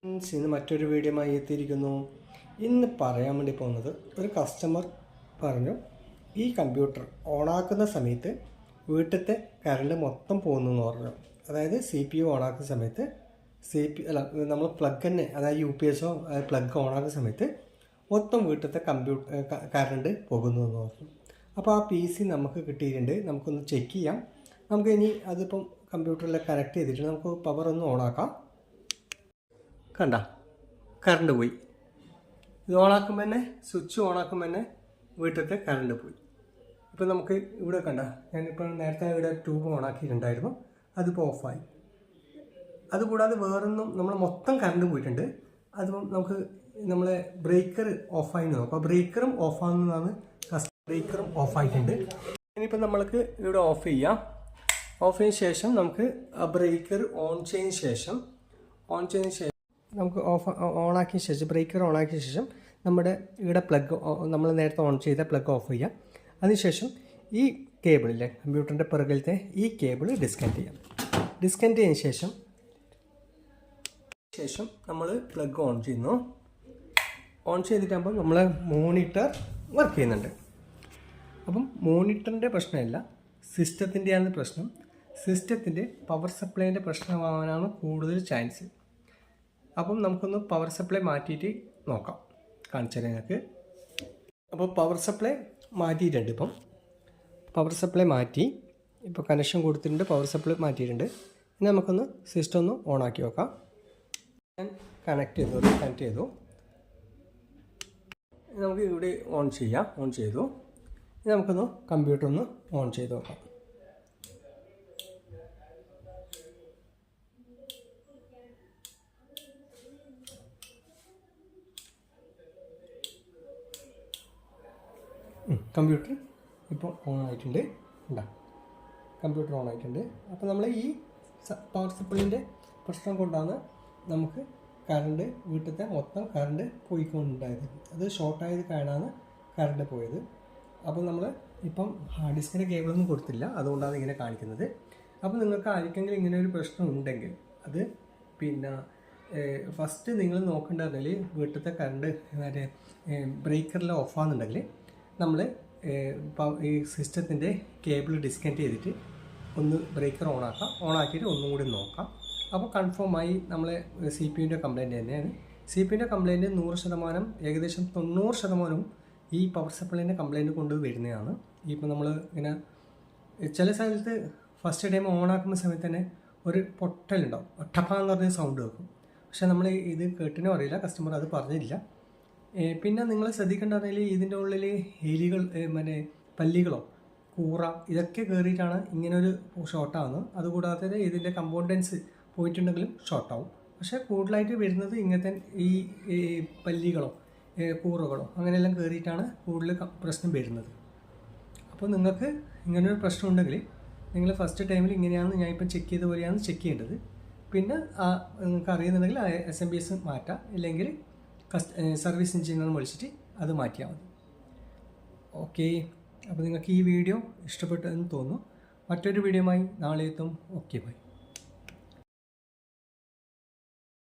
ഇന്ന് മറ്റൊരു വീഡിയോയുമായി എത്തിയിരിക്കുന്നു. ഇന്ന് പറയാൻ വേണ്ടി പോകുന്നത്, ഒരു കസ്റ്റമർ പറഞ്ഞു ഈ കമ്പ്യൂട്ടർ ഓണാക്കുന്ന സമയത്ത് വീട്ടിലത്തെ കറണ്ട് മൊത്തം പോകുന്നു എന്ന് പറഞ്ഞു. അതായത് CPU ഓണാക്കുന്ന സമയത്ത് നമ്മൾ പ്ലഗ് തന്നെ, അതായത് UPS പ്ലഗ് ഓണാക്കുന്ന സമയത്ത് മൊത്തം വീട്ടിലത്തെ കറണ്ട് പോകുന്നു എന്ന് പറഞ്ഞു. അപ്പോൾ ആ PC നമുക്ക് കിട്ടിയിട്ടുണ്ട്. നമുക്കൊന്ന് ചെക്ക് ചെയ്യാം. നമുക്ക് ഇനി അതിപ്പം കമ്പ്യൂട്ടറിൽ കണക്ട് ചെയ്തിട്ട് നമുക്ക് പവർ ഒന്ന് ഓണാക്കാം. കണ്ട, കറണ്ട് പോയി. ഇത് ഓണാക്കുമ്പോൾ തന്നെ, സ്വിച്ച് ഓണാക്കുമ്പോൾ തന്നെ വീട്ടിലത്തെ കറണ്ട് പോയി. ഇപ്പോൾ നമുക്ക് ഇവിടെ കണ്ട, ഞാനിപ്പോൾ നേരത്തെ ഇവിടെ ട്യൂബ് ഓണാക്കിയിട്ടുണ്ടായിരുന്നു, അതിപ്പോൾ ഓഫായി. അതുകൂടാതെ വേറൊന്നും, നമ്മൾ മൊത്തം കറണ്ട് പോയിട്ടുണ്ട്. അതിപ്പം നമുക്ക് നമ്മളെ ബ്രേക്കർ ഓഫായി നോക്കാം. ബ്രേക്കറും ഓഫാകുന്നതാണ്. ബ്രേക്കറും ഓഫായിട്ടുണ്ട്. ഇനിയിപ്പോൾ നമ്മൾക്ക് ഇവിടെ ഓഫ് ചെയ്യാം. ഓഫ് ചെയ്തതിന് ശേഷം നമുക്ക് ആ ബ്രേക്കർ ഓൺ ചെയ്തതിന് ശേഷം നമുക്ക് ഓണാക്കിയ ശേഷം, ബ്രേക്കർ ഓണാക്കിയ ശേഷം നമ്മുടെ ഇവിടെ പ്ലഗ്, നമ്മൾ നേരത്തെ ഓൺ ചെയ്ത പ്ലഗ് ഓഫ് ചെയ്യാം. അതിനുശേഷം ഈ കേബിളിലെ കമ്പ്യൂട്ടറിൻ്റെ പിറകിലത്തെ ഈ കേബിൾ ഡിസ്കണക്ട് ചെയ്യാം. ഡിസ്കണക്ട് ചെയ്തതിന് ശേഷം നമ്മൾ പ്ലഗ് ഓൺ ചെയ്യുന്നു. ഓൺ ചെയ്തിട്ടാകുമ്പോൾ നമ്മളെ മോണിറ്റർ വർക്ക് ചെയ്യുന്നുണ്ട്. അപ്പം മോണിറ്ററിൻ്റെ പ്രശ്നമല്ല, സിസ്റ്റത്തിൻ്റെയാണ് പ്രശ്നം. സിസ്റ്റത്തിൻ്റെ പവർ സപ്ലൈൻ്റെ പ്രശ്നമാകാനാണ് കൂടുതൽ ചാൻസ്. അപ്പം നമുക്കൊന്ന് പവർ സപ്ലൈ മാറ്റിയിട്ട് നോക്കാം, കാണിച്ചാൽ നിങ്ങൾക്ക്. അപ്പോൾ പവർ സപ്ലൈ മാറ്റിയിട്ടുണ്ട്. ഇപ്പം പവർ സപ്ലൈ മാറ്റി, ഇപ്പോൾ കണക്ഷൻ കൊടുത്തിട്ടുണ്ട്, പവർ സപ്ലൈ മാറ്റിയിട്ടുണ്ട്. ഇനി നമുക്കൊന്ന് സിസ്റ്റം ഒന്ന് ഓണാക്കി നോക്കാം. ഞാൻ കണക്ട് ചെയ്തു. നമുക്ക് ഇവിടെ ഓൺ ചെയ്തു. ഇനി നമുക്കൊന്ന് കമ്പ്യൂട്ടർ ഒന്ന് ഓൺ ചെയ്ത് നോക്കാം. കമ്പ്യൂട്ടർ ഇപ്പോൾ ഓൺ ആയിട്ടുണ്ട്. കമ്പ്യൂട്ടർ ഓൺ ആയിട്ടുണ്ട്. അപ്പോൾ നമ്മൾ ഈ പവർ സപ്ലൈൻ്റെ പ്രശ്നം കൊണ്ടാണ് നമുക്ക് കറണ്ട്, വീട്ടിലത്തെ മൊത്തം കറണ്ട് പോയിക്കൊണ്ടുണ്ടായത്. അത് ഷോർട്ടായത് കാരണമാണ് കറണ്ട് പോയത്. അപ്പോൾ നമ്മൾ ഇപ്പം ഹാർഡ് ഡിസ്കിൻ്റെ കേബിളൊന്നും കൊടുത്തില്ല, അതുകൊണ്ടാണ് ഇങ്ങനെ കാണിക്കുന്നത്. അപ്പോൾ നിങ്ങൾക്ക് ആർക്കെങ്കിലും ഇങ്ങനെ ഒരു പ്രശ്നം ഉണ്ടെങ്കിൽ അത് പിന്നെ ഫസ്റ്റ് നിങ്ങൾ നോക്കേണ്ടതിൽ വീട്ടിലത്തെ കറണ്ട് മറ്റേ ബ്രേക്കറിൽ ഓഫാകുന്നുണ്ടെങ്കിൽ നമ്മൾ ഈ സിസ്റ്റത്തിൻ്റെ കേബിൾ ഡിസ്കണക്ട് ചെയ്തിട്ട് ഒന്ന് ബ്രേക്കർ ഓണാക്കിയിട്ട് ഒന്നും കൂടി നോക്കാം. അപ്പോൾ കൺഫേമായി നമ്മളെ CPU-ൻ്റെ കംപ്ലയിൻറ്റ് തന്നെയാണ്. CPU-ൻ്റെ കംപ്ലയിൻറ്റ് 100%, ഏകദേശം 90% ഈ പവർ സപ്ലൈൻ്റെ കംപ്ലയിൻറ്റ് കൊണ്ട് വരുന്നതാണ്. ഇപ്പോൾ നമ്മൾ ഇങ്ങനെ ചില സ്ഥലത്ത് ഫസ്റ്റ് ടൈം ഓണാക്കുന്ന സമയത്ത് തന്നെ ഒരു പൊട്ടലുണ്ടാവും, ഒട്ടപ്പാന്ന് പറഞ്ഞ സൗണ്ട് കേൾക്കും. പക്ഷെ നമ്മൾ ഇത് കേട്ടിനോ അറിയില്ല, കസ്റ്റമർ അത് പറഞ്ഞില്ല. പിന്നെ നിങ്ങൾ ശ്രദ്ധിക്കേണ്ടതിൽ ഇതിൻ്റെ ഉള്ളിൽ എലികൾ, മറ്റേ പല്ലികളോ കൂറ ഇതൊക്കെ കയറിയിട്ടാണ് ഇങ്ങനൊരു ഷോർട്ടാകുന്നത്. അതുകൂടാതെ ഇതിൻ്റെ കമ്പോണൻസ് പോയിട്ടുണ്ടെങ്കിലും ഷോർട്ടാവും. പക്ഷേ കൂടുതലായിട്ട് വരുന്നത് ഇങ്ങനത്തെ ഈ പല്ലികളോ കൂറുകളോ അങ്ങനെയെല്ലാം കയറിയിട്ടാണ് കൂടുതൽ പ്രശ്നം വരുന്നത്. അപ്പോൾ നിങ്ങൾക്ക് ഇങ്ങനൊരു പ്രശ്നം ഉണ്ടെങ്കിൽ നിങ്ങൾ ഫസ്റ്റ് ടൈമിൽ ഇങ്ങനെയാണെന്ന് ഞാൻ ഇപ്പം ചെക്ക് ചെയ്ത പോലെയാണ് ചെക്ക് ചെയ്യേണ്ടത്. പിന്നെ നിങ്ങൾക്ക് അറിയുന്നുണ്ടെങ്കിൽ SMPS മാറ്റാം, ഇല്ലെങ്കിൽ സർവീസ് എഞ്ചിനീയറിനെ വിളിച്ചിട്ട് അത് മാറ്റിയാൽ മതി. ഓക്കെ, അപ്പോൾ നിങ്ങൾക്ക് ഈ വീഡിയോ ഇഷ്ടപ്പെട്ടെന്ന് തോന്നുന്നു. മറ്റൊരു വീഡിയോയുമായി നാളെ എത്തും. Okay, by.